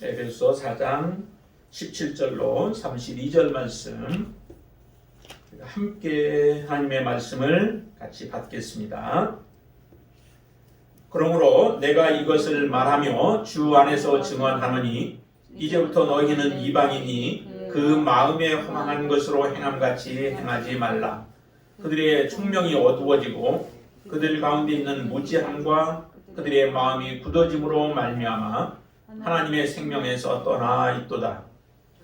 에베소 4장 17절로 32절 말씀 함께 하나님의 말씀을 같이 받겠습니다. 그러므로 내가 이것을 말하며 주 안에서 증언하노니 이제부터 너희는 이방인이 그 마음에 허망한 것으로 행함같이 행하지 말라. 그들의 총명이 어두워지고 그들 가운데 있는 무지함과 그들의 마음이 굳어짐으로 말미암아 하나님의 생명에서 떠나 있도다.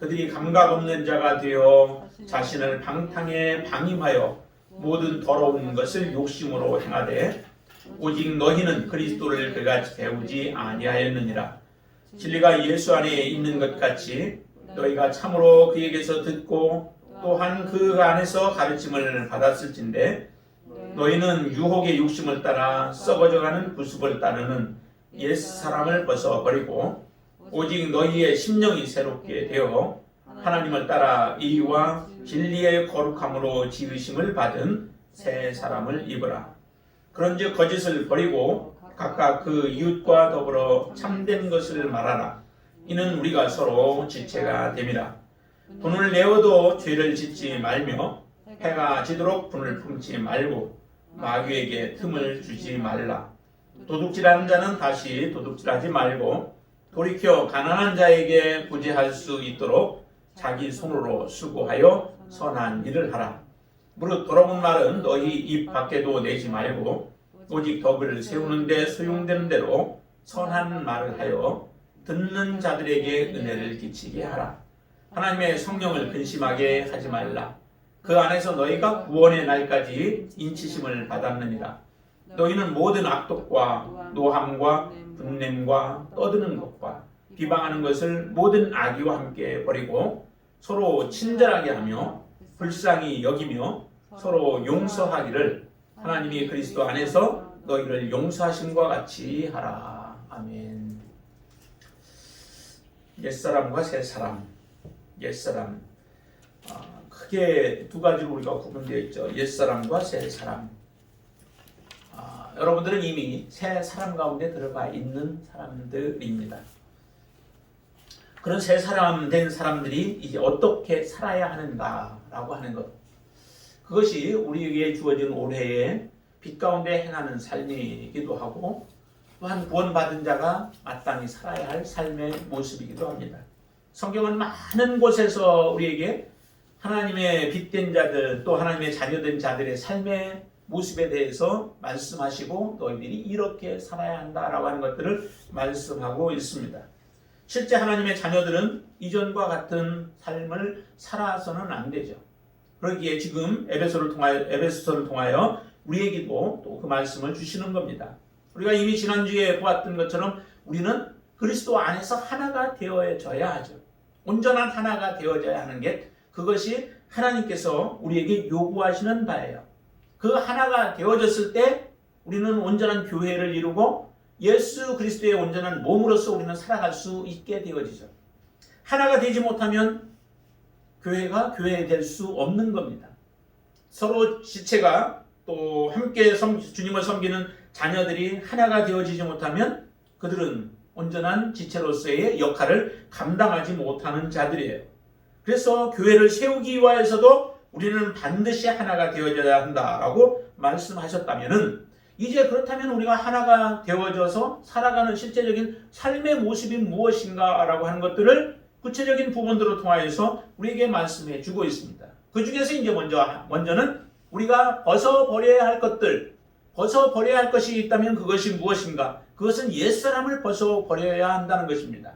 그들이 감각 없는 자가 되어 자신을 방탕에 방임하여 모든 더러운 것을 욕심으로 행하되 오직 너희는 그리스도를 그같이 배우지 아니하였느니라. 진리가 예수 안에 있는 것 같이 너희가 참으로 그에게서 듣고 또한 그 안에서 가르침을 받았을진데 너희는 유혹의 욕심을 따라 썩어져가는 구습을 따르는 옛사람을 벗어버리고 오직 너희의 심령이 새롭게 되어 하나님을 따라 의와 진리의 거룩함으로 지으심을 받은 새 사람을 입으라. 그런즉 거짓을 버리고 각각 그 이웃과 더불어 참된 것을 말하라. 이는 우리가 서로 지체가 됨이라. 분을 내어도 죄를 짓지 말며 해가 지도록 분을 품지 말고 마귀에게 틈을 주지 말라. 도둑질하는 자는 다시 도둑질하지 말고 돌이켜 가난한 자에게 구제할 수 있도록 자기 손으로 수고하여 선한 일을 하라. 무릇 더러운 말은 너희 입 밖에도 내지 말고 오직 덕을 세우는 데 소용되는 대로 선한 말을 하여 듣는 자들에게 은혜를 끼치게 하라. 하나님의 성령을 근심하게 하지 말라. 그 안에서 너희가 구원의 날까지 인치심을 받았느니라. 너희는 모든 악독과 노함과 분냄과 떠드는 것과 비방하는 것을 모든 악의와 함께 버리고 서로 친절하게 하며 불쌍히 여기며 서로 용서하기를 하나님이 그리스도 안에서 너희를 용서하심과 같이 하라. 아멘. 옛사람과 새사람. 옛사람. 크게 두 가지로 우리가 구분되어 있죠. 옛사람과 새사람. 여러분들은 이미 새 사람 가운데 들어가 있는 사람들입니다. 그런 새 사람 된 사람들이 이제 어떻게 살아야 하는가라고 하는 것. 그것이 우리에게 주어진 올해의 빛 가운데 행하는 삶이기도 하고 또한 구원받은 자가 마땅히 살아야 할 삶의 모습이기도 합니다. 성경은 많은 곳에서 우리에게 하나님의 빛된 자들 또 하나님의 자녀된 자들의 삶의 모습에 대해서 말씀하시고 너희들이 이렇게 살아야 한다라고 하는 것들을 말씀하고 있습니다. 실제 하나님의 자녀들은 이전과 같은 삶을 살아서는 안 되죠. 그러기에 지금 에베소서를 통하여 우리에게도 또 그 말씀을 주시는 겁니다. 우리가 이미 지난주에 보았던 것처럼 우리는 그리스도 안에서 하나가 되어져야 하죠. 온전한 하나가 되어져야 하는 게 그것이 하나님께서 우리에게 요구하시는 바예요. 그 하나가 되어졌을 때 우리는 온전한 교회를 이루고 예수 그리스도의 온전한 몸으로서 우리는 살아갈 수 있게 되어지죠. 하나가 되지 못하면 교회가 교회될 수 없는 겁니다. 서로 지체가 또 함께 주님을 섬기는 자녀들이 하나가 되어지지 못하면 그들은 온전한 지체로서의 역할을 감당하지 못하는 자들이에요. 그래서 교회를 세우기 위해서도 우리는 반드시 하나가 되어져야 한다라고 말씀하셨다면은 이제 그렇다면 우리가 하나가 되어져서 살아가는 실제적인 삶의 모습이 무엇인가라고 하는 것들을 구체적인 부분들을 통하여서 우리에게 말씀해 주고 있습니다. 그 중에서 이제 먼저는 우리가 벗어버려야 할 것들, 벗어버려야 할 것이 있다면 그것이 무엇인가? 그것은 옛사람을 벗어버려야 한다는 것입니다.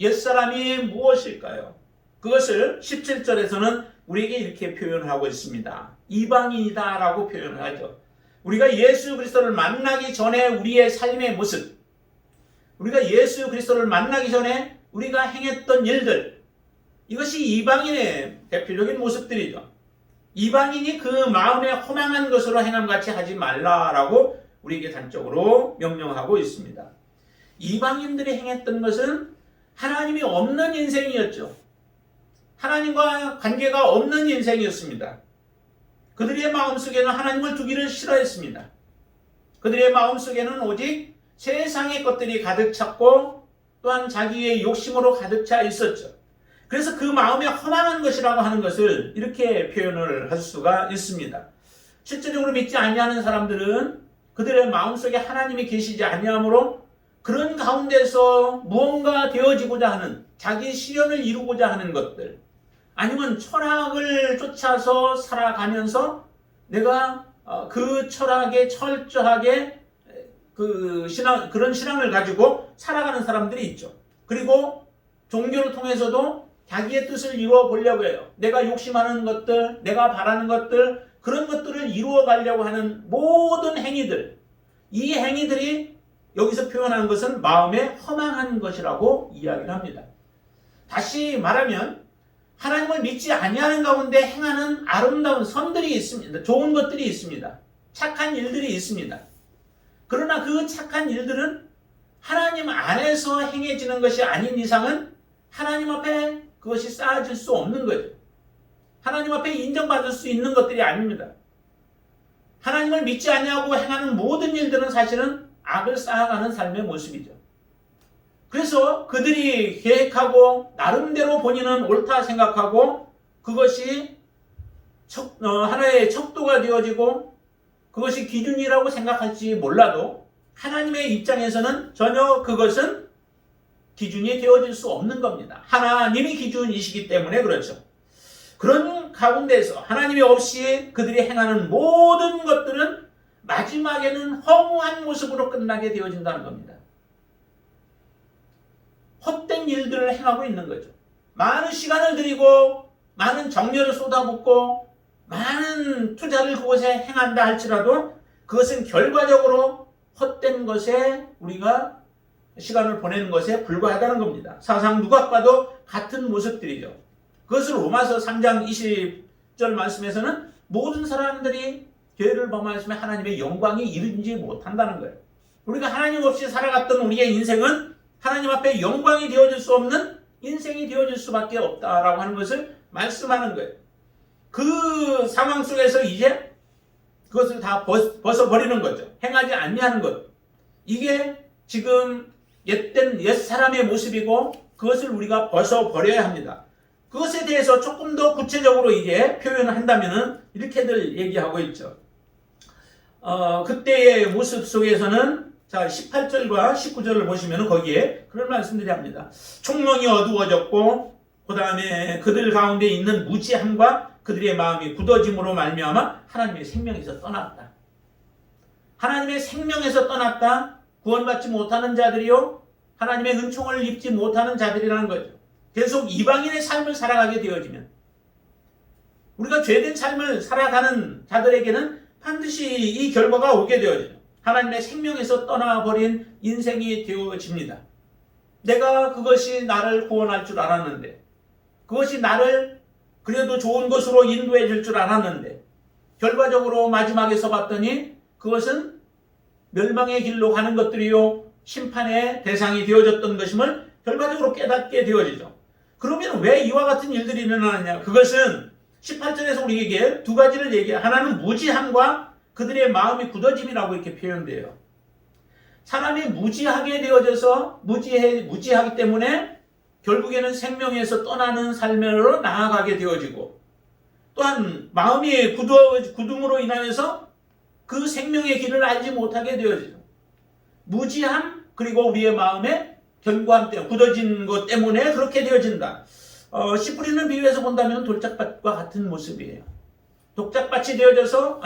옛사람이 무엇일까요? 그것을 17절에서는 우리에게 이렇게 표현하고 있습니다. 이방인이다라고 표현을 하죠. 우리가 예수 그리스도를 만나기 전에 우리의 삶의 모습, 우리가 예수 그리스도를 만나기 전에 우리가 행했던 일들, 이것이 이방인의 대표적인 모습들이죠. 이방인이 그 마음에 허망한 것으로 행함같이 하지 말라라고 우리에게 단적으로 명령하고 있습니다. 이방인들이 행했던 것은 하나님이 없는 인생이었죠. 하나님과 관계가 없는 인생이었습니다. 그들의 마음속에는 하나님을 두기를 싫어했습니다. 그들의 마음속에는 오직 세상의 것들이 가득 찼고 또한 자기의 욕심으로 가득 차 있었죠. 그래서 그 마음에 허망한 것이라고 하는 것을 이렇게 표현을 할 수가 있습니다. 실제적으로 믿지 아니하는 사람들은 그들의 마음속에 하나님이 계시지 아니하므로 그런 가운데서 무언가 되어지고자 하는 자기 실현을 이루고자 하는 것들, 아니면 철학을 쫓아서 살아가면서 내가 그 철학에 철저하게 그런 신앙을 가지고 살아가는 사람들이 있죠. 그리고 종교를 통해서도 자기의 뜻을 이루어 보려고 해요. 내가 욕심하는 것들, 내가 바라는 것들, 그런 것들을 이루어 가려고 하는 모든 행위들, 이 행위들이 여기서 표현하는 것은 마음에 허망한 것이라고 이야기를 합니다. 다시 말하면 하나님을 믿지 아니하는 가운데 행하는 아름다운 선들이 있습니다. 좋은 것들이 있습니다. 착한 일들이 있습니다. 그러나 그 착한 일들은 하나님 안에서 행해지는 것이 아닌 이상은 하나님 앞에 그것이 쌓아질 수 없는 거죠. 하나님 앞에 인정받을 수 있는 것들이 아닙니다. 하나님을 믿지 아니하고 행하는 모든 일들은 사실은 악을 쌓아가는 삶의 모습이죠. 그래서 그들이 계획하고 나름대로 본인은 옳다 생각하고 그것이 하나의 척도가 되어지고 그것이 기준이라고 생각할지 몰라도 하나님의 입장에서는 전혀 그것은 기준이 되어질 수 없는 겁니다. 하나님이 기준이시기 때문에 그렇죠. 그런 가운데서 하나님이 없이 그들이 행하는 모든 것들은 마지막에는 허무한 모습으로 끝나게 되어진다는 겁니다. 헛된 일들을 행하고 있는 거죠. 많은 시간을 들이고 많은 정열을 쏟아붓고 많은 투자를 그곳에 행한다 할지라도 그것은 결과적으로 헛된 것에 우리가 시간을 보내는 것에 불과하다는 겁니다. 사상 누가 봐도 같은 모습들이죠. 그것을 로마서 3장 20절 말씀에서는 모든 사람들이 죄를 범하였으면 하나님의 영광이 이르지 못한다는 거예요. 우리가 하나님 없이 살아갔던 우리의 인생은 하나님 앞에 영광이 되어질 수 없는 인생이 되어질 수밖에 없다라고 하는 것을 말씀하는 거예요. 그 상황 속에서 이제 그것을 다 벗어버리는 거죠. 행하지 아니하는 것. 이게 지금 옛 사람의 모습이고 그것을 우리가 벗어버려야 합니다. 그것에 대해서 조금 더 구체적으로 이제 표현을 한다면 이렇게들 얘기하고 있죠. 그때의 모습 속에서는 자 18절과 19절을 보시면 거기에 그런 말씀들이 합니다. 총명이 어두워졌고 그 다음에 그들 가운데 있는 무지함과 그들의 마음이 굳어짐으로 말미암아 하나님의 생명에서 떠났다. 하나님의 생명에서 떠났다. 구원받지 못하는 자들이요 하나님의 은총을 입지 못하는 자들이라는 거죠. 계속 이방인의 삶을 살아가게 되어지면 우리가 죄된 삶을 살아가는 자들에게는 반드시 이 결과가 오게 되어져요. 하나님의 생명에서 떠나버린 인생이 되어집니다. 내가 그것이 나를 구원할 줄 알았는데 그것이 나를 그래도 좋은 것으로 인도해 줄 줄 알았는데 결과적으로 마지막에서 봤더니 그것은 멸망의 길로 가는 것들이요 심판의 대상이 되어졌던 것임을 결과적으로 깨닫게 되어지죠. 그러면 왜 이와 같은 일들이 일어나느냐? 그것은 18절에서 우리에게 두 가지를 얘기해요. 하나는 무지함과 그들의 마음이 굳어짐이라고 이렇게 표현돼요. 사람이 무지하게 되어져서 무지하기 때문에 결국에는 생명에서 떠나는 삶으로 나아가게 되어지고 또한 마음이 굳음으로 인하여서 그 생명의 길을 알지 못하게 되어지죠. 무지함 그리고 우리의 마음의 견고함 때문에 굳어진 것 때문에 그렇게 되어진다. 씨 뿌리는 비유에서 본다면 돌짝밭과 같은 모습이에요. 독짝밭이 되어져서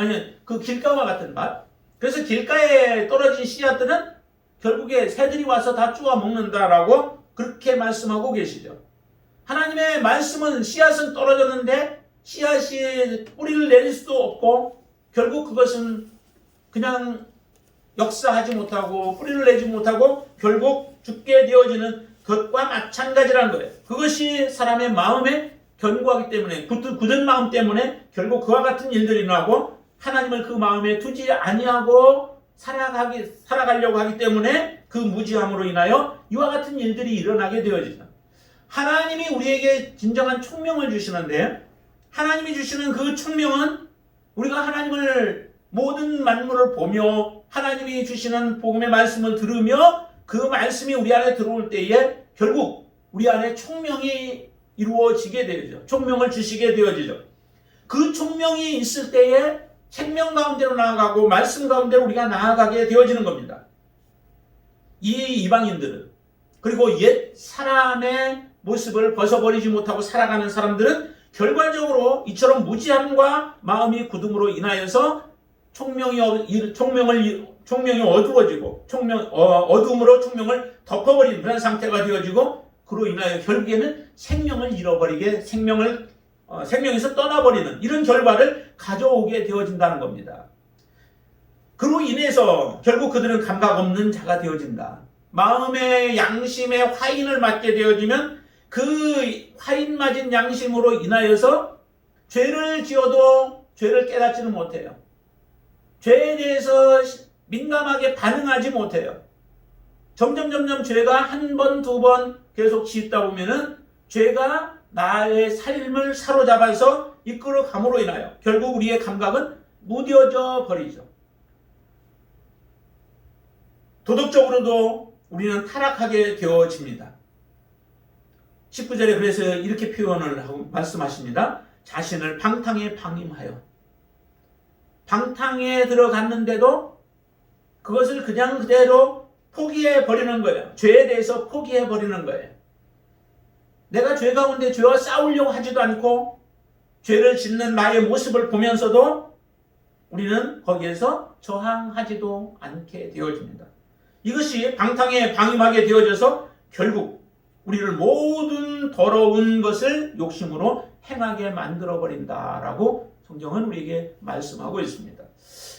그 길가와 같은 밭. 그래서 길가에 떨어진 씨앗들은 결국에 새들이 와서 다 쪼아 먹는다라고 그렇게 말씀하고 계시죠. 하나님의 말씀은 씨앗은 떨어졌는데 씨앗이 뿌리를 내릴 수도 없고 결국 그것은 그냥 역사하지 못하고 뿌리를 내지 못하고 결국 죽게 되어지는 것과 마찬가지라는 거예요. 그것이 사람의 마음에 견고하기 때문에 굳은 마음 때문에 결국 그와 같은 일들이 일어나고 하나님을 그 마음에 두지 아니하고 살아가려고 하기 때문에 그 무지함으로 인하여 이와 같은 일들이 일어나게 되어지죠. 하나님이 우리에게 진정한 총명을 주시는데 하나님이 주시는 그 총명은 우리가 하나님을 모든 만물을 보며 하나님이 주시는 복음의 말씀을 들으며 그 말씀이 우리 안에 들어올 때에 결국 우리 안에 총명이 이루어지게 되죠. 총명을 주시게 되어지죠. 그 총명이 있을 때에 생명 가운데로 나아가고 말씀 가운데로 우리가 나아가게 되어지는 겁니다. 이 이방인들은, 그리고 옛 사람의 모습을 벗어버리지 못하고 살아가는 사람들은 결과적으로 이처럼 무지함과 마음이 굳음으로 인하여서 총명이 어두워지고 어둠으로 총명을 덮어버리는 그런 상태가 되어지고, 그로 인하여 결국에는 생명을 잃어버리게, 생명에서 떠나버리는 이런 결과를 가져오게 되어진다는 겁니다. 그로 인해서 결국 그들은 감각 없는 자가 되어진다. 마음의 양심의 화인을 맞게 되어지면 그 화인 맞은 양심으로 인하여서 죄를 지어도 죄를 깨닫지는 못해요. 죄에 대해서 민감하게 반응하지 못해요. 점점 죄가 한 번, 두 번 계속 짓다 보면은 죄가 나의 삶을 사로잡아서 이끌어 감으로 인하여 결국 우리의 감각은 무뎌져 버리죠. 도덕적으로도 우리는 타락하게 되어집니다. 19절에 그래서 이렇게 표현을 하고 말씀하십니다. 자신을 방탕에 방임하여. 방탕에 들어갔는데도 그것을 그냥 그대로 포기해 버리는 거예요. 죄에 대해서 포기해 버리는 거예요. 내가 죄 가운데 죄와 싸우려고 하지도 않고 죄를 짓는 나의 모습을 보면서도 우리는 거기에서 저항하지도 않게 되어집니다. 이것이 방탕에 방임하게 되어져서 결국 우리를 모든 더러운 것을 욕심으로 행하게 만들어버린다라고 성경은 우리에게 말씀하고 있습니다.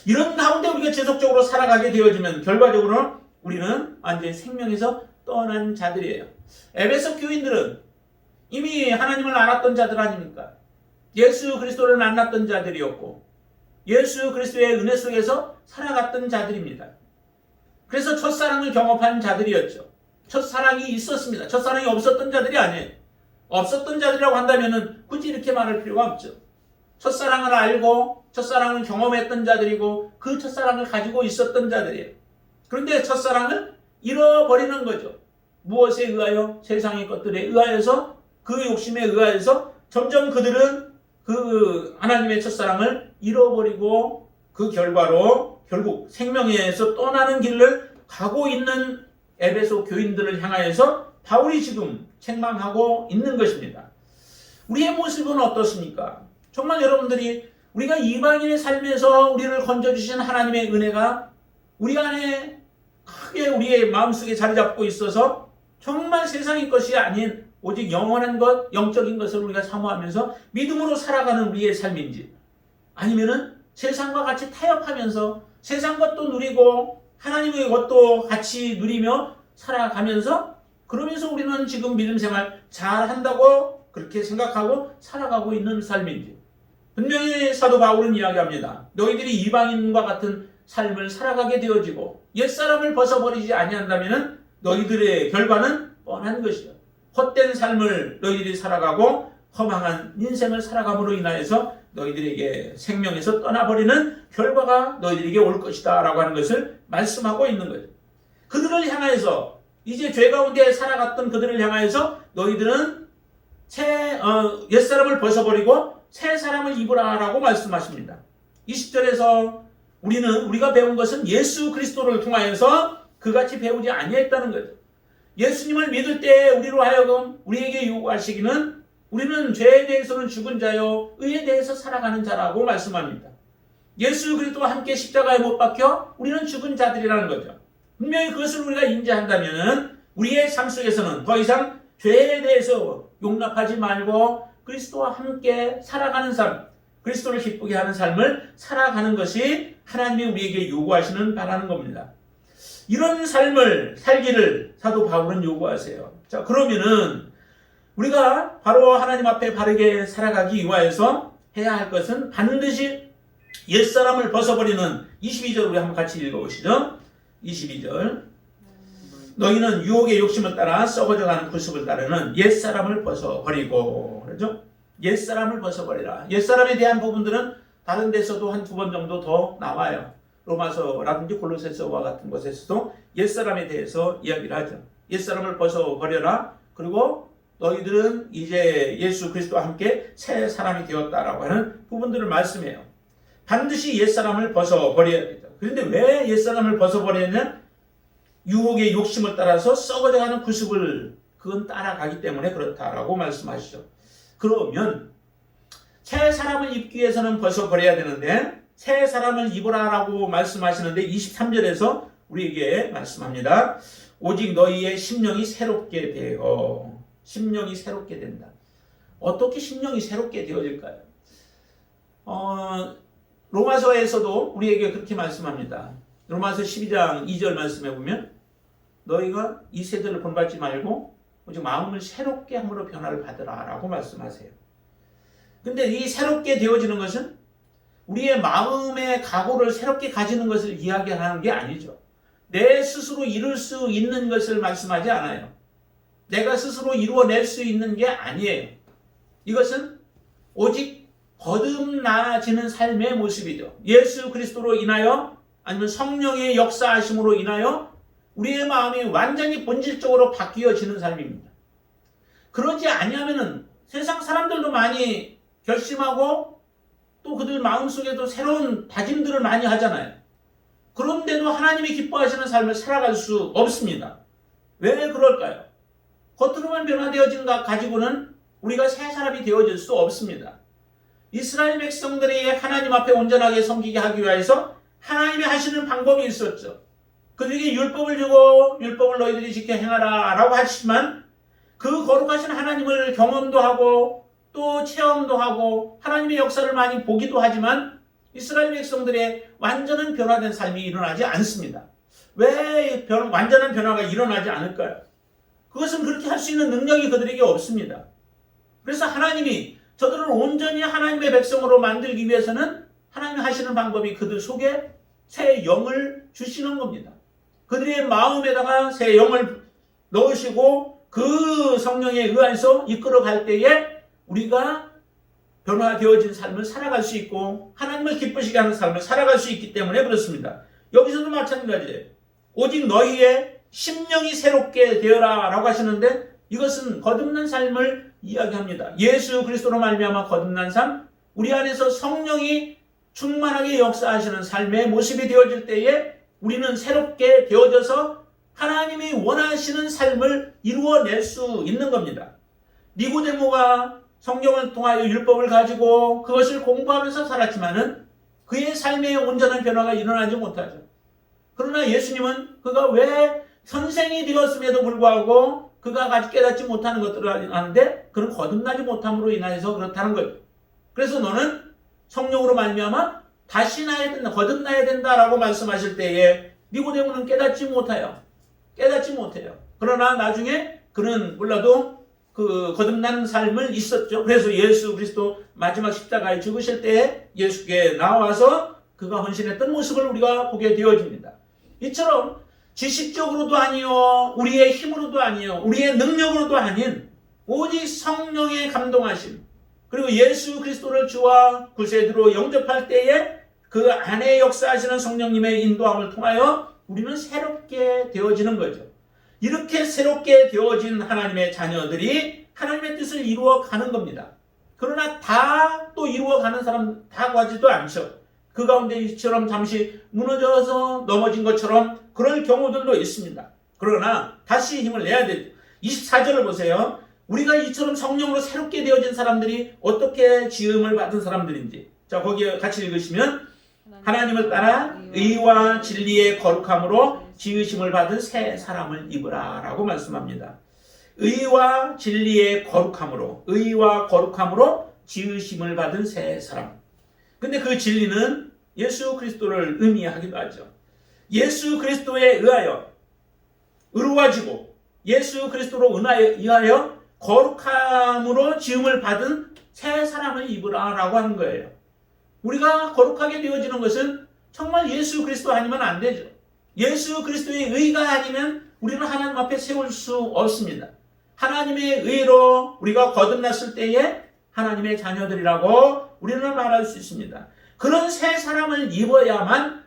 이런 가운데 우리가 지속적으로 살아가게 되어지면 결과적으로는 우리는 완전히 생명에서 떠난 자들이에요. 에베소 교인들은 이미 하나님을 알았던 자들 아닙니까? 예수 그리스도를 만났던 자들이었고 예수 그리스도의 은혜 속에서 살아갔던 자들입니다. 그래서 첫사랑을 경험한 자들이었죠. 첫사랑이 있었습니다. 첫사랑이 없었던 자들이 아니에요. 없었던 자들이라고 한다면 굳이 이렇게 말할 필요가 없죠. 첫사랑을 알고 첫사랑을 경험했던 자들이고 그 첫사랑을 가지고 있었던 자들이에요. 그런데 첫사랑을 잃어버리는 거죠. 무엇에 의하여? 세상의 것들에 의하여서, 그 욕심에 의하여서 점점 그들은 그 하나님의 첫사랑을 잃어버리고 그 결과로 결국 생명에서 떠나는 길을 가고 있는 에베소 교인들을 향하여서 바울이 지금 책망하고 있는 것입니다. 우리의 모습은 어떻습니까? 정말 여러분들이 우리가 이방인의 삶에서 우리를 건져주신 하나님의 은혜가 우리 안에 크게 우리의 마음속에 자리 잡고 있어서 정말 세상의 것이 아닌 오직 영원한 것, 영적인 것을 우리가 사모하면서 믿음으로 살아가는 우리의 삶인지, 아니면은 세상과 같이 타협하면서 세상 것도 누리고 하나님의 것도 같이 누리며 살아가면서, 그러면서 우리는 지금 믿음 생활 잘 한다고 그렇게 생각하고 살아가고 있는 삶인지. 분명히 사도 바울은 이야기합니다. 너희들이 이방인과 같은 삶을 살아가게 되어지고 옛사람을 벗어버리지 아니한다면 너희들의 결과는 뻔한 것이요. 헛된 삶을 너희들이 살아가고 허망한 인생을 살아감으로 인하여서 너희들에게 생명에서 떠나버리는 결과가 너희들에게 올 것이다 라고 하는 것을 말씀하고 있는 거죠. 그들을 향하여서, 이제 죄 가운데 살아갔던 그들을 향하여서 너희들은 옛사람을 벗어버리고 새 사람을 입으라 라고 말씀하십니다. 20절에서 우리가 배운 것은 예수 그리스도를 통하여서 그같이 배우지 아니했다는 거죠. 예수님을 믿을 때 우리로 하여금 우리에게 요구하시기는 우리는 죄에 대해서는 죽은 자요 의에 대해서 살아가는 자라고 말씀합니다. 예수 그리스도와 함께 십자가에 못 박혀 우리는 죽은 자들이라는 거죠. 분명히 그것을 우리가 인지한다면 우리의 삶 속에서는 더 이상 죄에 대해서 용납하지 말고 그리스도와 함께 살아가는 삶, 그리스도를 기쁘게 하는 삶을 살아가는 것이 하나님이 우리에게 요구하시는 바라는 겁니다. 이런 삶을 살기를 사도 바울은 요구하세요. 자, 그러면은 우리가 바로 하나님 앞에 바르게 살아가기 위하여서 해야 할 것은 반드시 옛사람을 벗어버리는 22절 우리 한번 같이 읽어보시죠. 22절. 너희는 유혹의 욕심을 따라 썩어져가는 구습을 따르는 옛사람을 벗어버리고, 그렇죠? 옛사람을 벗어버리라. 옛사람에 대한 부분들은 다른 데서도 한 두 번 정도 더 나와요. 로마서라든지 골로새서와 같은 곳에서도 옛사람에 대해서 이야기를 하죠. 옛사람을 벗어버려라. 그리고 너희들은 이제 예수 그리스도와 함께 새 사람이 되었다라고 하는 부분들을 말씀해요. 반드시 옛사람을 벗어버려야 되죠. 그런데 왜 옛사람을 벗어버리냐? 유혹의 욕심을 따라서 썩어져가는 구습을 그건 따라가기 때문에 그렇다라고 말씀하시죠. 그러면 새 사람을 입기 위해서는 벗어버려야 되는데 새 사람을 입으라라고 말씀하시는데 23절에서 우리에게 말씀합니다. 오직 너희의 심령이 새롭게 되어. 심령이 새롭게 된다. 어떻게 심령이 새롭게 되어질까요? 로마서에서도 우리에게 그렇게 말씀합니다. 로마서 12장 2절 말씀해 보면 너희가 이 세대를 본받지 말고 오직 마음을 새롭게 함으로 변화를 받으라 라고 말씀하세요. 근데 이 새롭게 되어지는 것은 우리의 마음의 각오를 새롭게 가지는 것을 이야기하는 게 아니죠. 내 스스로 이룰 수 있는 것을 말씀하지 않아요. 내가 스스로 이루어낼 수 있는 게 아니에요. 이것은 오직 거듭나지는 삶의 모습이죠. 예수 그리스도로 인하여 아니면 성령의 역사하심으로 인하여 우리의 마음이 완전히 본질적으로 바뀌어지는 삶입니다. 그러지 아니하면은 세상 사람들도 많이 결심하고 또 그들 마음속에도 새로운 다짐들을 많이 하잖아요. 그런데도 하나님이 기뻐하시는 삶을 살아갈 수 없습니다. 왜 그럴까요? 겉으로만 변화되어진 것 가지고는 우리가 새 사람이 되어질 수 없습니다. 이스라엘 백성들이 하나님 앞에 온전하게 섬기게 하기 위해서 하나님이 하시는 방법이 있었죠. 그들에게 율법을 주고 율법을 너희들이 지켜 행하라 라고 하시지만 그 거룩하신 하나님을 경험도 하고 또 체험도 하고 하나님의 역사를 많이 보기도 하지만 이스라엘 백성들의 완전한 변화된 삶이 일어나지 않습니다. 왜 완전한 변화가 일어나지 않을까요? 그것은 그렇게 할 수 있는 능력이 그들에게 없습니다. 그래서 하나님이 저들을 온전히 하나님의 백성으로 만들기 위해서는 하나님이 하시는 방법이 그들 속에 새 영을 주시는 겁니다. 그들의 마음에다가 새 영을 넣으시고 그 성령에 의해서 이끌어갈 때에 우리가 변화되어진 삶을 살아갈 수 있고 하나님을 기쁘시게 하는 삶을 살아갈 수 있기 때문에 그렇습니다. 여기서도 마찬가지예요. 오직 너희의 심령이 새롭게 되어라 라고 하시는데 이것은 거듭난 삶을 이야기합니다. 예수 그리스도로 말미암아 거듭난 삶, 우리 안에서 성령이 충만하게 역사하시는 삶의 모습이 되어질 때에 우리는 새롭게 되어져서 하나님이 원하시는 삶을 이루어낼 수 있는 겁니다. 니고데모가 성경을 통하여 율법을 가지고 그것을 공부하면서 살았지만은 그의 삶에 온전한 변화가 일어나지 못하죠. 그러나 예수님은 그가 왜 선생이 되었음에도 불구하고 그가 아직 깨닫지 못하는 것들을 하는데 그는 거듭나지 못함으로 인해서 그렇다는 거죠. 그래서 너는 성령으로 말미암아 다시 나야 된다, 거듭나야 된다라고 말씀하실 때에 니고데모는 깨닫지 못해요. 그러나 나중에 그는 몰라도 그 거듭난 삶을 있었죠. 그래서 예수 그리스도 마지막 십자가에 죽으실 때에 예수께 나와서 그가 헌신했던 모습을 우리가 보게 되어집니다. 이처럼 지식적으로도 아니요, 우리의 힘으로도 아니요, 우리의 능력으로도 아닌 오직 성령의 감동하심, 그리고 예수 그리스도를 주와 구세주로 영접할 때에 그 안에 역사하시는 성령님의 인도함을 통하여 우리는 새롭게 되어지는 거죠. 이렇게 새롭게 되어진 하나님의 자녀들이 하나님의 뜻을 이루어가는 겁니다. 그러나 다 또 이루어가는 사람 다 가지도 않죠. 그 가운데 이처럼 잠시 무너져서 넘어진 것처럼 그럴 경우들도 있습니다. 그러나 다시 힘을 내야 되죠. 24절을 보세요. 우리가 이처럼 성령으로 새롭게 되어진 사람들이 어떻게 지음을 받은 사람들인지. 자, 거기에 같이 읽으시면 하나님을 따라 의와 진리의 거룩함으로 지으심을 받은 새 사람을 입으라 라고 말씀합니다. 의와 진리의 거룩함으로, 의와 거룩함으로 지으심을 받은 새 사람. 근데 그 진리는 예수 그리스도를 의미하기도 하죠. 예수 그리스도에 의하여 의로워지고 예수 그리스도로 의하여 거룩함으로 지음을 받은 새 사람을 입으라 라고 하는 거예요. 우리가 거룩하게 되어지는 것은 정말 예수 그리스도 아니면 안 되죠. 예수 그리스도의 의가 아니면 우리는 하나님 앞에 세울 수 없습니다. 하나님의 의로 우리가 거듭났을 때에 하나님의 자녀들이라고 우리는 말할 수 있습니다. 그런 새 사람을 입어야만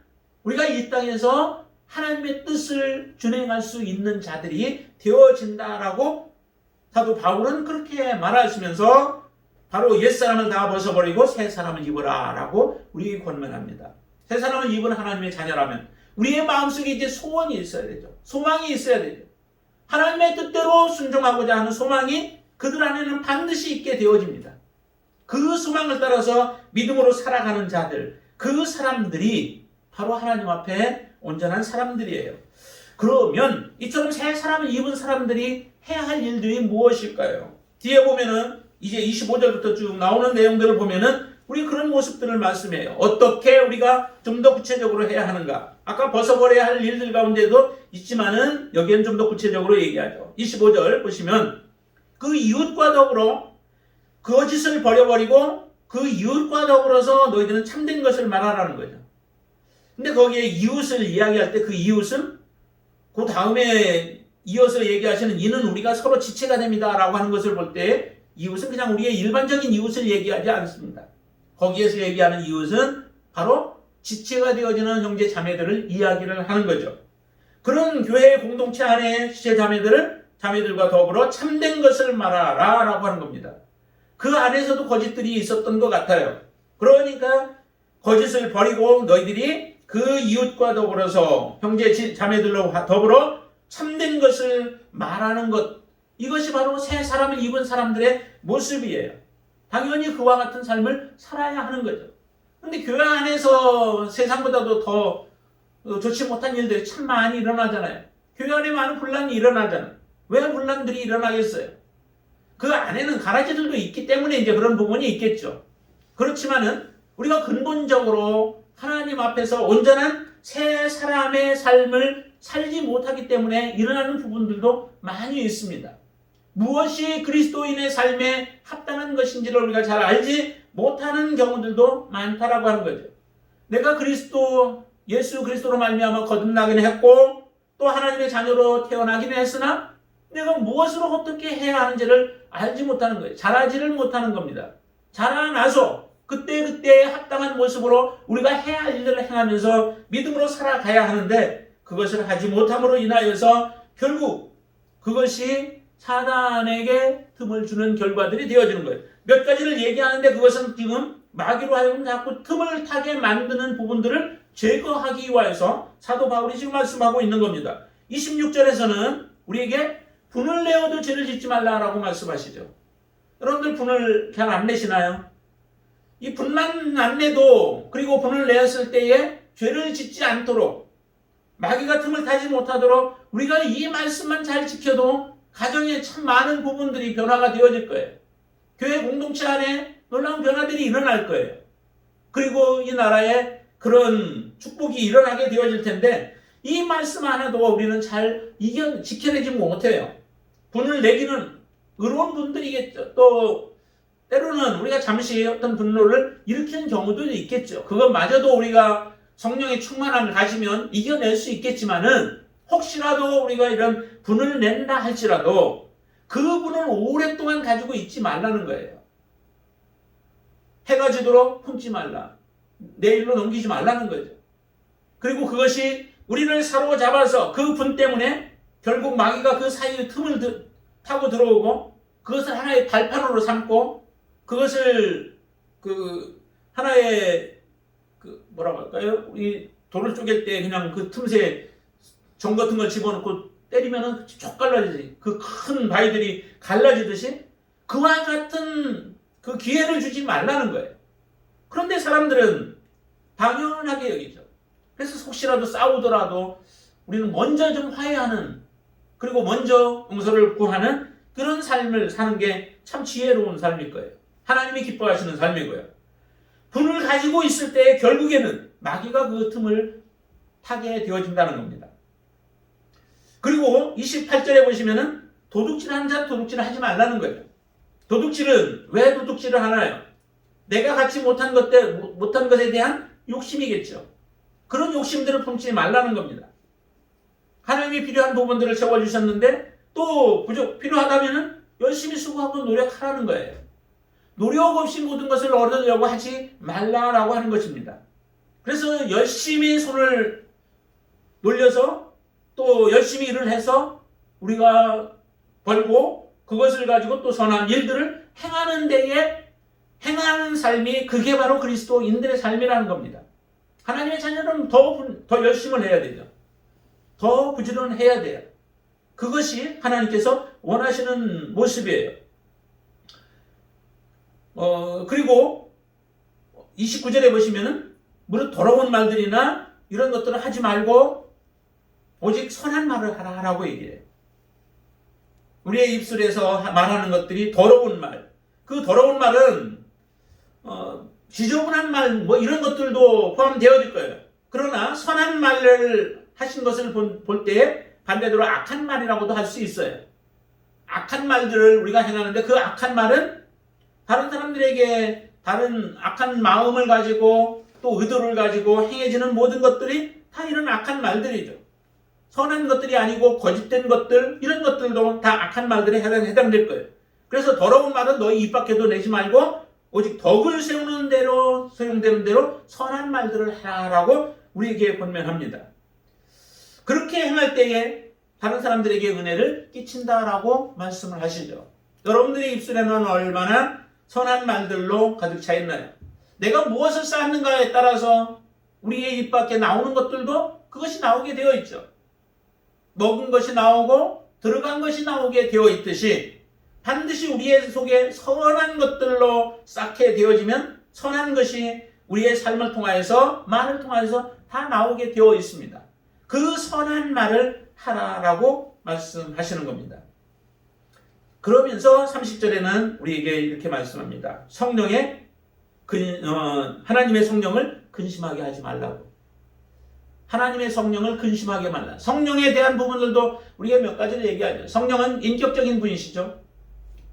우리가 이 땅에서 하나님의 뜻을 준행할 수 있는 자들이 되어진다라고 사도 바울은 그렇게 말하시면서 바로 옛사람을 다 벗어버리고 새 사람을 입으라 라고 우리에게 권면합니다. 새 사람을 입은 하나님의 자녀라면 우리의 마음속에 이제 소원이 있어야 되죠. 소망이 있어야 되죠. 하나님의 뜻대로 순종하고자 하는 소망이 그들 안에는 반드시 있게 되어집니다. 그 소망을 따라서 믿음으로 살아가는 자들, 그 사람들이 바로 하나님 앞에 온전한 사람들이에요. 그러면 이처럼 새 사람을 입은 사람들이 해야 할 일들이 무엇일까요? 뒤에 보면은 이제 25절부터 쭉 나오는 내용들을 보면은 우리 그런 모습들을 말씀해요. 어떻게 우리가 좀 더 구체적으로 해야 하는가? 아까 벗어버려야 할 일들 가운데도 있지만은 여기엔 좀 더 구체적으로 얘기하죠. 25절 보시면 그 이웃과 더불어 거짓을 버려버리고 그 이웃과 더불어서 너희들은 참된 것을 말하라는 거죠. 근데 거기에 이웃을 이야기할 때 그 이웃은 그 다음에 이어서 얘기하시는 이는 우리가 서로 지체가 됩니다 라고 하는 것을 볼 때 이웃은 그냥 우리의 일반적인 이웃을 얘기하지 않습니다. 거기에서 얘기하는 이웃은 바로 지체가 되어지는 형제 자매들을 이야기를 하는 거죠. 그런 교회 공동체 안에 지체 자매들과 더불어 참된 것을 말하라 라고 하는 겁니다. 그 안에서도 거짓들이 있었던 것 같아요. 그러니까 거짓을 버리고 너희들이 그 이웃과 더불어서 형제 자매들로 더불어 참된 것을 말하는 것, 이것이 바로 새 사람을 입은 사람들의 모습이에요. 당연히 그와 같은 삶을 살아야 하는 거죠. 근데 교회 안에서 세상보다도 더 좋지 못한 일들이 참 많이 일어나잖아요. 교회 안에 많은 분란이 일어나잖아요. 왜 분란들이 일어나겠어요? 그 안에는 가라지들도 있기 때문에 이제 그런 부분이 있겠죠. 그렇지만은 우리가 근본적으로 하나님 앞에서 온전한 새 사람의 삶을 살지 못하기 때문에 일어나는 부분들도 많이 있습니다. 무엇이 그리스도인의 삶에 합당한 것인지를 우리가 잘 알지 못하는 경우들도 많다라고 하는 거죠. 내가 예수 그리스도로 말미암아 거듭나긴 했고 또 하나님의 자녀로 태어나긴 했으나 내가 무엇으로 어떻게 해야 하는지를 알지 못하는 거예요. 잘하지를 못하는 겁니다. 자라나서 그때그때에 합당한 모습으로 우리가 해야 할 일들을 행하면서 믿음으로 살아가야 하는데 그것을 하지 못함으로 인하여서 결국 그것이 사단에게 틈을 주는 결과들이 되어지는 거예요. 몇 가지를 얘기하는데 그것은 지금 마귀로 하여금 자꾸 틈을 타게 만드는 부분들을 제거하기 위해서 사도 바울이 지금 말씀하고 있는 겁니다. 26절에서는 우리에게 분을 내어도 죄를 짓지 말라라고 말씀하시죠. 여러분들 분을 잘 안 내시나요? 이 분만 안 내도 그리고 분을 내었을 때에 죄를 짓지 않도록 마귀가 틈을 타지 못하도록 우리가 이 말씀만 잘 지켜도 가정에 참 많은 부분들이 변화가 되어질 거예요. 교회 공동체 안에 놀라운 변화들이 일어날 거예요. 그리고 이 나라에 그런 축복이 일어나게 되어질 텐데 이 말씀 하나도 우리는 잘 지켜내지 못해요. 분을 내기는 의로운 분들이겠죠. 또 때로는 우리가 잠시 어떤 분노를 일으키는 경우도 있겠죠. 그것마저도 우리가 성령의 충만함을 가지면 이겨낼 수 있겠지만은 혹시라도 우리가 이런 분을 낸다 할지라도 그 분을 오랫동안 가지고 있지 말라는 거예요. 해가 지도록 품지 말라. 내일로 넘기지 말라는 거죠. 그리고 그것이 우리를 사로잡아서 그 분 때문에 결국 마귀가 그 사이에 틈을 타고 들어오고 그것을 하나의 발판으로 삼고 그것을 하나의 뭐라고 할까요? 우리 돌을 쪼갤 때 그냥 그 틈새 정 같은 걸 집어넣고 때리면은 쭉 갈라지지. 그 큰 바위들이 갈라지듯이 그와 같은 그 기회를 주지 말라는 거예요. 그런데 사람들은 당연하게 여기죠. 그래서 혹시라도 싸우더라도 우리는 먼저 좀 화해하는 그리고 먼저 용서를 구하는 그런 삶을 사는 게 참 지혜로운 삶일 거예요. 하나님이 기뻐하시는 삶이고요. 분을 가지고 있을 때 결국에는 마귀가 그 틈을 타게 되어진다는 겁니다. 그리고 28절에 보시면은 도둑질하는 자는 도둑질을 하지 말라는 거예요. 도둑질은 왜 도둑질을 하나요? 내가 갖지 못한 것에 대한 욕심이겠죠. 그런 욕심들을 품지 말라는 겁니다. 하나님이 필요한 부분들을 채워주셨는데 또 필요하다면 열심히 수고하고 노력하라는 거예요. 노력 없이 모든 것을 얻으려고 하지 말라라고 하는 것입니다. 그래서 열심히 손을 놀려서 또 열심히 일을 해서 우리가 벌고 그것을 가지고 또 선한 일들을 행하는 데에 행하는 삶이 그게 바로 그리스도인들의 삶이라는 겁니다. 하나님의 자녀는 더 열심을 해야 되죠. 더 부지런해야 돼요. 그것이 하나님께서 원하시는 모습이에요. 그리고 29절에 보시면은 무릇 더러운 말들이나 이런 것들을 하지 말고 오직 선한 말을 하라고 얘기해요. 우리의 입술에서 말하는 것들이 더러운 말, 그 더러운 말은 지저분한 말 뭐 이런 것들도 포함되어질 거예요. 그러나 선한 말을 하신 것을 볼 때 반대로 악한 말이라고도 할 수 있어요. 악한 말들을 우리가 행하는데 그 악한 말은 다른 사람들에게 다른 악한 마음을 가지고 또 의도를 가지고 행해지는 모든 것들이 다 이런 악한 말들이죠. 선한 것들이 아니고 거짓된 것들, 이런 것들도 다 악한 말들에 해당될 거예요. 그래서 더러운 말은 너희 입 밖에도 내지 말고 오직 덕을 세우는 대로 소용되는 대로 선한 말들을 하라고 우리에게 권면합니다. 그렇게 행할 때에 다른 사람들에게 은혜를 끼친다라고 말씀을 하시죠. 여러분들의 입술에는 얼마나 선한 말들로 가득 차 있나요? 내가 무엇을 쌓는가에 따라서 우리의 입 밖에 나오는 것들도 그것이 나오게 되어 있죠. 먹은 것이 나오고 들어간 것이 나오게 되어 있듯이 반드시 우리의 속에 선한 것들로 쌓게 되어지면 선한 것이 우리의 삶을 통하여서 말을 통하여서 다 나오게 되어 있습니다. 그 선한 말을 하라라고 말씀하시는 겁니다. 그러면서 30절에는 우리에게 이렇게 말씀합니다. 하나님의 성령을 근심하게 하지 말라고. 하나님의 성령을 근심하게 말라. 성령에 대한 부분들도 우리가 몇 가지를 얘기하죠. 성령은 인격적인 분이시죠.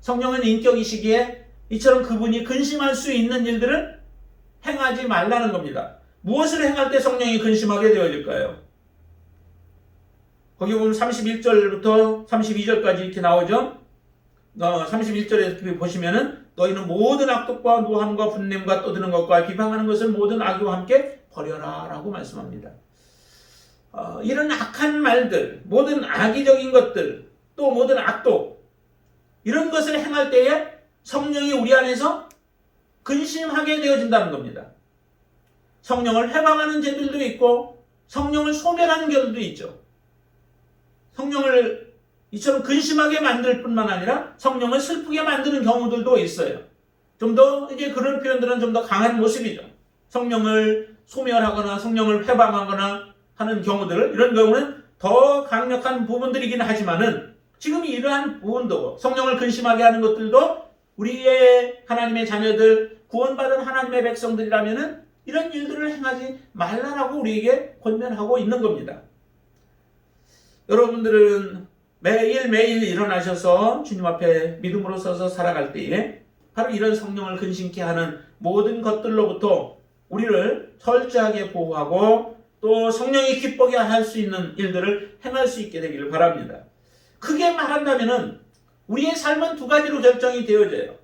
성령은 인격이시기에 이처럼 그분이 근심할 수 있는 일들을 행하지 말라는 겁니다. 무엇을 행할 때 성령이 근심하게 되어질까요? 거기 보면 31절부터 32절까지 이렇게 나오죠. 31절에 보시면은 너희는 모든 악독과 노함과 분냄과 떠드는 것과 비방하는 것을 모든 악의와 함께 버려라 라고 말씀합니다. 이런 악한 말들, 모든 악의적인 것들, 또 모든 악독, 이런 것을 행할 때에 성령이 우리 안에서 근심하게 되어진다는 겁니다. 성령을 해방하는 죄들도 있고 성령을 소멸하는 결도 있죠. 성령을 이처럼 근심하게 만들 뿐만 아니라 성령을 슬프게 만드는 경우들도 있어요. 좀 더 이제 그런 표현들은 좀 더 강한 모습이죠. 성령을 소멸하거나 성령을 해방하거나 하는 경우들, 이런 경우는 더 강력한 부분들이긴 하지만은 지금 이러한 부분도 성령을 근심하게 하는 것들도 우리의 하나님의 자녀들, 구원받은 하나님의 백성들이라면은 이런 일들을 행하지 말라라고 우리에게 권면하고 있는 겁니다. 여러분들은 매일매일 일어나셔서 주님 앞에 믿음으로 서서 살아갈 때에 바로 이런 성령을 근심케 하는 모든 것들로부터 우리를 철저하게 보호하고 또 성령이 기쁘게 할 수 있는 일들을 행할 수 있게 되기를 바랍니다. 크게 말한다면은 우리의 삶은 두 가지로 결정이 되어져요.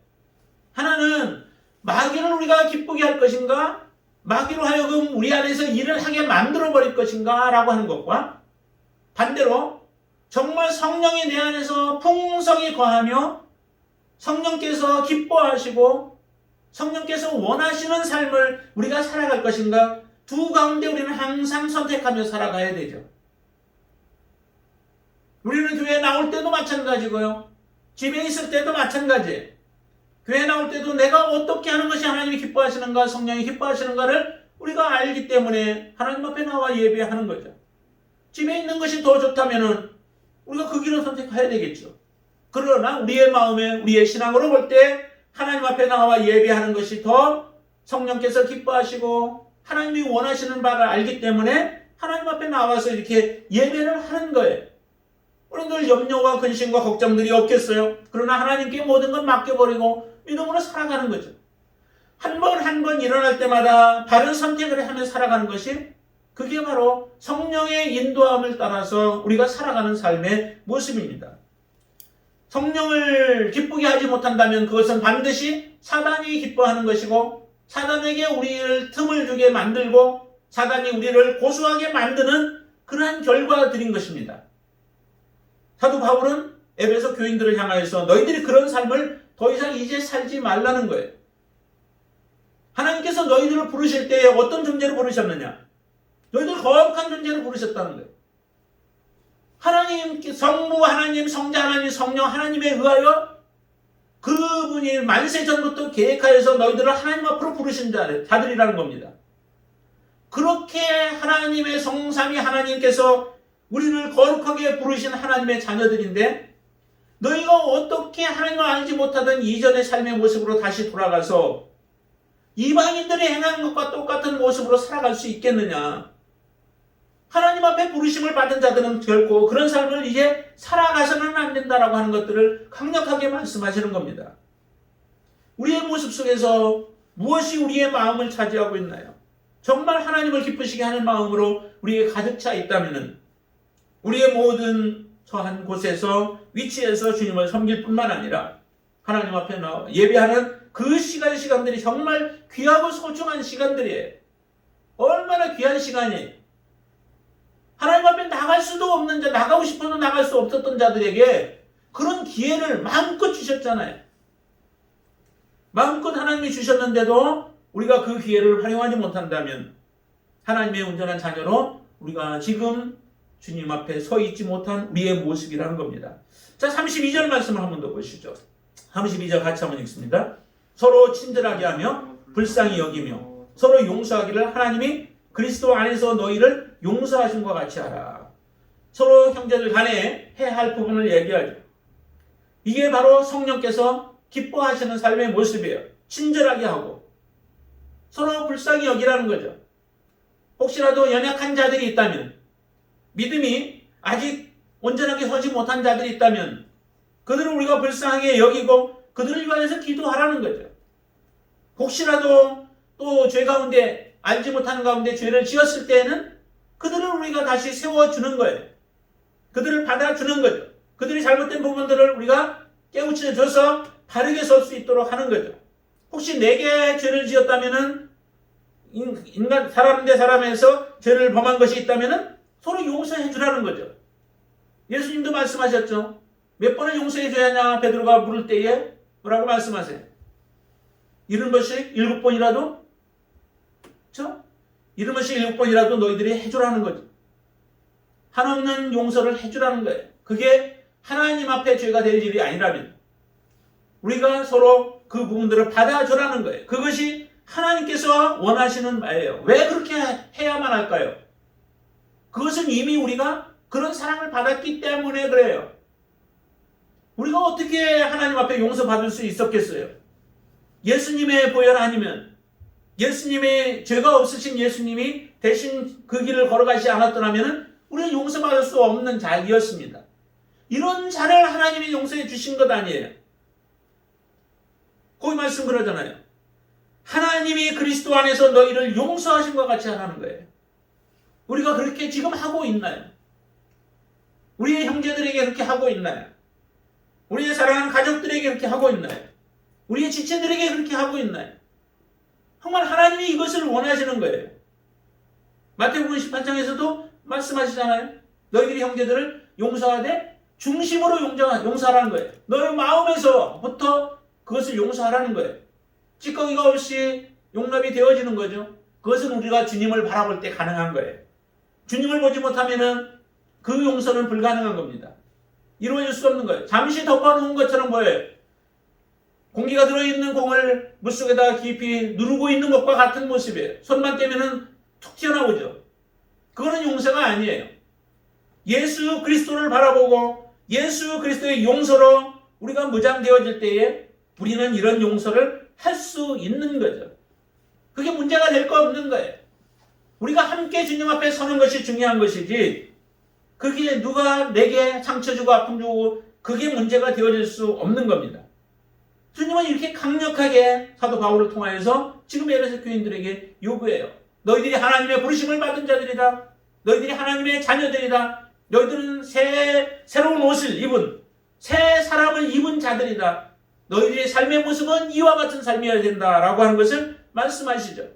하나는 마귀를 우리가 기쁘게 할 것인가, 마귀로 하여금 우리 안에서 일을 하게 만들어 버릴 것인가 라고 하는 것과 반대로 정말 성령이 내 안에서 풍성히 거하며 성령께서 기뻐하시고 성령께서 원하시는 삶을 우리가 살아갈 것인가, 두 가운데 우리는 항상 선택하며 살아가야 되죠. 우리는 교회에 나올 때도 마찬가지고요. 집에 있을 때도 마찬가지예요. 교회에 나올 때도 내가 어떻게 하는 것이 하나님이 기뻐하시는가, 성령이 기뻐하시는가를 우리가 알기 때문에 하나님 앞에 나와 예배하는 거죠. 집에 있는 것이 더 좋다면은 우리가 그 길을 선택해야 되겠죠. 그러나 우리의 마음에, 우리의 신앙으로 볼 때 하나님 앞에 나와 예배하는 것이 더 성령께서 기뻐하시고 하나님이 원하시는 바를 알기 때문에 하나님 앞에 나와서 이렇게 예배를 하는 거예요. 우리 늘 염려와 근심과 걱정들이 없겠어요. 그러나 하나님께 모든 걸 맡겨버리고 믿음으로 살아가는 거죠. 한 번 한 번 일어날 때마다 바른 선택을 하며 살아가는 것이, 그게 바로 성령의 인도함을 따라서 우리가 살아가는 삶의 모습입니다. 성령을 기쁘게 하지 못한다면 그것은 반드시 사단이 기뻐하는 것이고 사단에게 우리를 틈을 주게 만들고 사단이 우리를 고소하게 만드는 그러한 결과들인 것입니다. 사도 바울은 에베소 교인들을 향하여서 너희들이 그런 삶을 더 이상 이제 살지 말라는 거예요. 하나님께서 너희들을 부르실 때에 어떤 존재로 부르셨느냐? 너희들 거룩한 존재로 부르셨다는 거예요. 하나님, 성부 하나님, 성자 하나님, 성령 하나님에 의하여 그분이 만세 전부터 계획하여서 너희들을 하나님 앞으로 부르신 자들이라는 겁니다. 그렇게 하나님의 성삼위 하나님께서 우리를 거룩하게 부르신 하나님의 자녀들인데 너희가 어떻게 하나님을 알지 못하던 이전의 삶의 모습으로 다시 돌아가서 이방인들이 행하는 것과 똑같은 모습으로 살아갈 수 있겠느냐? 하나님 앞에 부르심을 받은 자들은 결코 그런 삶을 이제 살아가서는 안 된다라고 하는 것들을 강력하게 말씀하시는 겁니다. 우리의 모습 속에서 무엇이 우리의 마음을 차지하고 있나요? 정말 하나님을 기쁘시게 하는 마음으로 우리에게 가득 차 있다면 우리의 모든 처한 곳에서 위치에서 주님을 섬길 뿐만 아니라 하나님 앞에 나와 예배하는 그 시간들이 정말 귀하고 소중한 시간들이에요. 얼마나 귀한 시간이에요. 하나님 앞에 나갈 수도 없는 자, 나가고 싶어도 나갈 수 없었던 자들에게 그런 기회를 마음껏 주셨잖아요. 마음껏 하나님이 주셨는데도 우리가 그 기회를 활용하지 못한다면 하나님의 온전한 자녀로 우리가 지금 주님 앞에 서 있지 못한 우리의 모습이라는 겁니다. 자, 32절 말씀을 한 번 더 보시죠. 32절 같이 한번 읽습니다. 서로 친절하게 하며 불쌍히 여기며 서로 용서하기를 하나님이 그리스도 안에서 너희를 용서하신 것 같이 하라. 서로 형제들 간에 해야 할 부분을 얘기하죠. 이게 바로 성령께서 기뻐하시는 삶의 모습이에요. 친절하게 하고 서로 불쌍히 여기라는 거죠. 혹시라도 연약한 자들이 있다면, 믿음이 아직 온전하게 서지 못한 자들이 있다면 그들을 우리가 불쌍하게 여기고 그들을 위하여서 기도하라는 거죠. 혹시라도 또 죄 가운데 알지 못하는 가운데 죄를 지었을 때에는 그들을 우리가 다시 세워주는 거예요. 그들을 받아주는 거죠. 그들이 잘못된 부분들을 우리가 깨우쳐줘서 바르게 설 수 있도록 하는 거죠. 혹시 내게 죄를 지었다면은 인간 사람 대 사람에서 죄를 범한 것이 있다면은 서로 용서해 주라는 거죠. 예수님도 말씀하셨죠. 몇 번을 용서해 줘야 하냐? 베드로가 물을 때에 뭐라고 말씀하세요? 70번씩 7번이라도? 그렇죠? 70번씩 7번이라도 너희들이 해주라는 거죠. 한없는 용서를 해주라는 거예요. 그게 하나님 앞에 죄가 될 일이 아니라면 우리가 서로 그 부분들을 받아주라는 거예요. 그것이 하나님께서 원하시는 바예요. 왜 그렇게 해야만 할까요? 그것은 이미 우리가 그런 사랑을 받았기 때문에 그래요. 우리가 어떻게 하나님 앞에 용서받을 수 있었겠어요? 예수님의 보혈 아니면, 예수님의 죄가 없으신 예수님이 대신 그 길을 걸어가지 않았더라면 우리는 용서받을 수 없는 자이었습니다. 이런 자를 하나님이 용서해 주신 것 아니에요. 거기 말씀 그러잖아요. 하나님이 그리스도 안에서 너희를 용서하신 것 같이 하라는 거예요. 우리가 그렇게 지금 하고 있나요? 우리의 형제들에게 그렇게 하고 있나요? 우리의 사랑하는 가족들에게 그렇게 하고 있나요? 우리의 지체들에게 그렇게 하고 있나요? 정말 하나님이 이것을 원하시는 거예요. 마태복음 18장에서도 말씀하시잖아요. 너희들이 형제들을 용서하되 중심으로 용서하라는 거예요. 너희 마음에서부터 그것을 용서하라는 거예요. 찌꺼기가 없이 용납이 되어지는 거죠. 그것은 우리가 주님을 바라볼 때 가능한 거예요. 주님을 보지 못하면은 그 용서는 불가능한 겁니다. 이루어질 수 없는 거예요. 잠시 덮어놓은 것처럼 보여요. 공기가 들어있는 공을 물속에다가 깊이 누르고 있는 것과 같은 모습이에요. 손만 떼면은 툭 튀어나오죠. 그거는 용서가 아니에요. 예수 그리스도를 바라보고 예수 그리스도의 용서로 우리가 무장되어질 때에 우리는 이런 용서를 할 수 있는 거죠. 그게 문제가 될 거 없는 거예요. 우리가 함께 주님 앞에 서는 것이 중요한 것이지 그게 누가 내게 상처 주고 아픔 주고 그게 문제가 되어질 수 없는 겁니다. 주님은 이렇게 강력하게 사도 바울을 통하여서 지금 에베소 교인들에게 요구해요. 너희들이 하나님의 부르심을 받은 자들이다. 너희들이 하나님의 자녀들이다. 너희들은 새로운 옷을 입은 새 사람을 입은 자들이다. 너희들의 삶의 모습은 이와 같은 삶이어야 된다라고 하는 것을 말씀하시죠.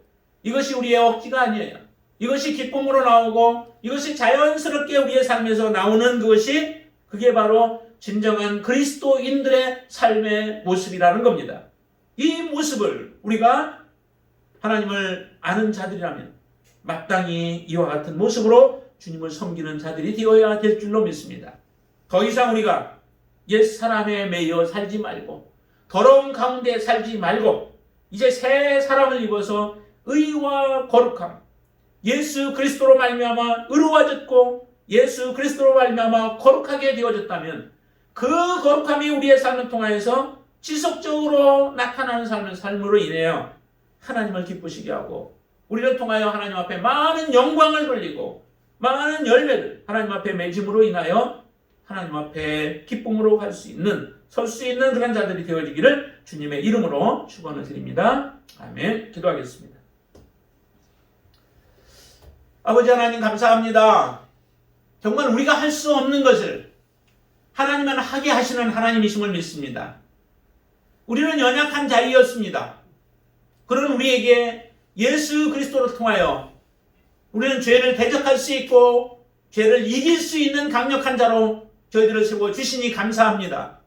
이것이 우리의 억지가 아니에요. 이것이 기쁨으로 나오고 이것이 자연스럽게 우리의 삶에서 나오는 그것이 그게 바로 진정한 그리스도인들의 삶의 모습이라는 겁니다. 이 모습을 우리가 하나님을 아는 자들이라면 마땅히 이와 같은 모습으로 주님을 섬기는 자들이 되어야 될 줄로 믿습니다. 더 이상 우리가 옛사람에 매여 살지 말고 더러운 가운데 살지 말고 이제 새 사람을 입어서 의와 거룩함, 예수 그리스도로 말미암아 의로워졌고 예수 그리스도로 말미암아 거룩하게 되어졌다면 그 거룩함이 우리의 삶을 통하여서 지속적으로 나타나는 삶으로 인하여 하나님을 기쁘시게 하고 우리를 통하여 하나님 앞에 많은 영광을 돌리고 많은 열매를 하나님 앞에 맺음으로 인하여 하나님 앞에 기쁨으로 갈 수 있는 설 수 있는 그런 자들이 되어지기를 주님의 이름으로 축원을 드립니다. 아멘. 기도하겠습니다. 아버지 하나님 감사합니다. 정말 우리가 할 수 없는 것을 하나님은 하게 하시는 하나님이심을 믿습니다. 우리는 연약한 자이었습니다. 그런 우리에게 예수 그리스도를 통하여 우리는 죄를 대적할 수 있고 죄를 이길 수 있는 강력한 자로 저희들을 세워 주시니 감사합니다.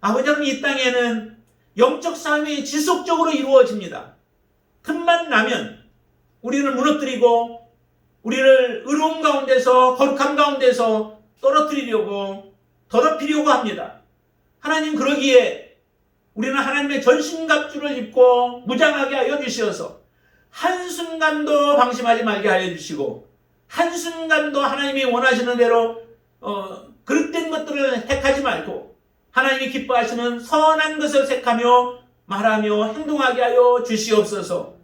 아버지 하나님 이 땅에는 영적 싸움이 지속적으로 이루어집니다. 틈만 나면 우리를 무너뜨리고 우리를 의로움 가운데서 거룩함 가운데서 떨어뜨리려고 더럽히려고 합니다. 하나님 그러기에 우리는 하나님의 전신갑주를 입고 무장하게 하여 주시어서 한순간도 방심하지 말게 하여 주시고 한순간도 하나님이 원하시는 대로 그릇된 것들을 택하지 말고 하나님이 기뻐하시는 선한 것을 택하며 말하며 행동하게 하여 주시옵소서.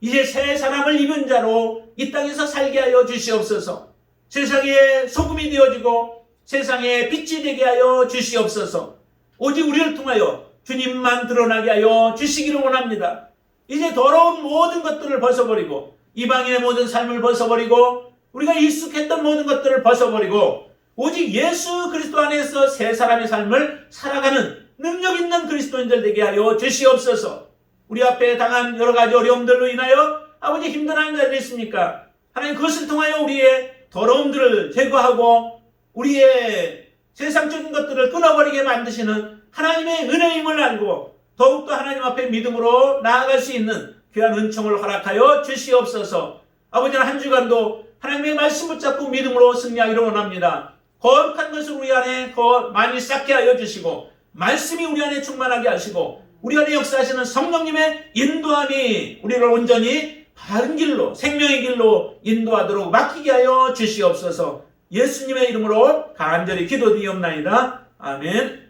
이제 새 사람을 입은 자로 이 땅에서 살게 하여 주시옵소서. 세상에 소금이 되어지고 세상에 빛이 되게 하여 주시옵소서. 오직 우리를 통하여 주님만 드러나게 하여 주시기를 원합니다. 이제 더러운 모든 것들을 벗어버리고 이방인의 모든 삶을 벗어버리고 우리가 익숙했던 모든 것들을 벗어버리고 오직 예수 그리스도 안에서 새 사람의 삶을 살아가는 능력 있는 그리스도인들 되게 하여 주시옵소서. 우리 앞에 당한 여러 가지 어려움들로 인하여 아버지 힘들어하는 자들이 있습니까? 하나님 그것을 통하여 우리의 더러움들을 제거하고 우리의 세상적인 것들을 끊어버리게 만드시는 하나님의 은혜임을 알고 더욱더 하나님 앞에 믿음으로 나아갈 수 있는 귀한 은총을 허락하여 주시옵소서. 아버지는 한 주간도 하나님의 말씀 붙잡고 믿음으로 승리하기를 원합니다. 거룩한 것을 우리 안에 더 많이 쌓게 하여 주시고 말씀이 우리 안에 충만하게 하시고 우리 안에 역사하시는 성령님의 인도함이 우리를 온전히 바른 길로 생명의 길로 인도하도록 맡기게 하여 주시옵소서. 예수님의 이름으로 간절히 기도드리옵나이다. 아멘.